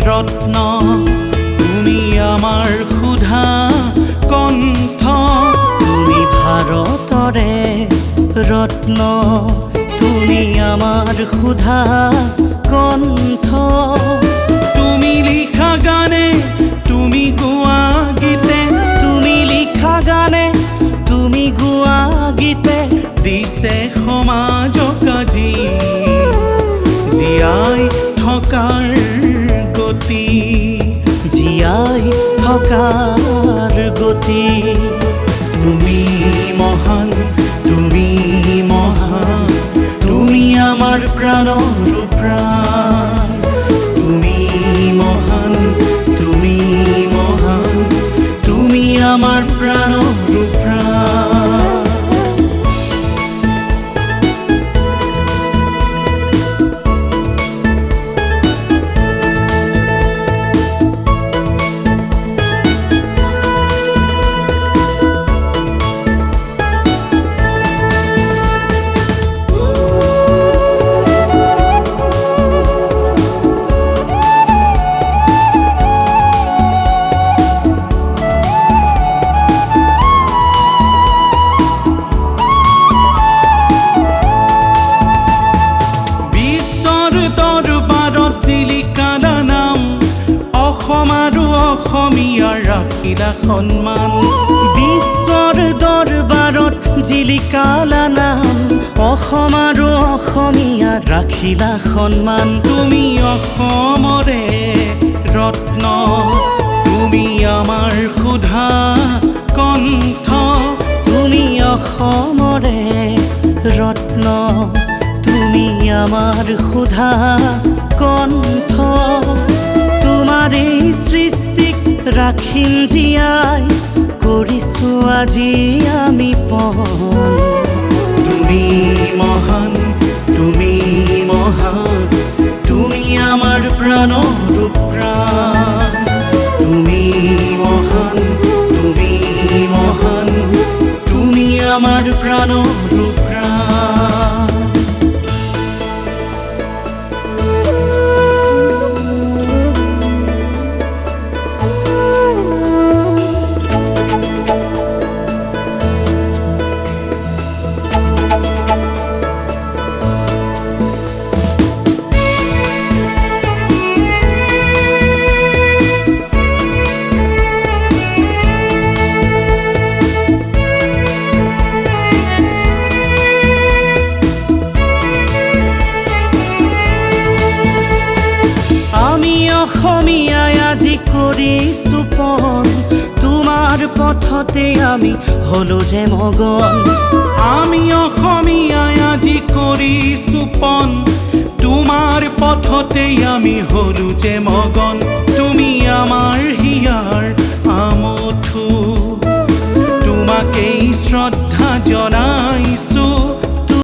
ৰত্ন তুমি আমাৰ সুধা কণ্ঠ তুমি ভাৰতৰে ৰত্ন তুমি আমাৰ সুধা কণ্ঠ তুমি লিখা গানে তুমি গোৱা গীতে তুমি লিখা গানে তুমি গোৱা গীতে দিছে সমাজক আজি জীয়াই থকাৰ গতি জীয়াই থকাৰ গতি তুমি মহান তুমি মহান তুমি আমাৰ প্ৰাণৰ প্ৰাণ তুমি মহান তুমি মহান তুমি আমাৰ প্ৰাণৰ প্ৰাণ অসমীয়াৰ ৰাখিলা সন্মান বিশ্বৰ দৰবাৰত জিলিকালা নাম অসম আৰু অসমীয়াৰ ৰাখিলা সন্মান তুমি অসমৰে ৰত্ন তুমি আমাৰ সুধা কণ্ঠ তুমি অসমৰে ৰত্ন তুমি আমাৰ সুধা কণ্ঠ তোমাৰে সৃষ্টিক ৰাখিম জীয়াই কৰিছো আজি আমি পণ তুমি মহান তুমি মহান তুমি আমাৰ প্ৰাণৰ প্ৰাণ তুমি মহান তুমি মহান তুমি আমাৰ প্ৰাণৰ প্ৰাণ অসমীয়াই আজি কৰিছো পণ তোমাৰ পথতে আমি হলো যে মগন আমি অসমীয়াই আজি কৰিছো পণ তোমাৰ পথতে আমি হলো যে মগন তুমি আমাৰ হিয়াৰ আমঠু তোমাকেই শ্ৰদ্ধা জনা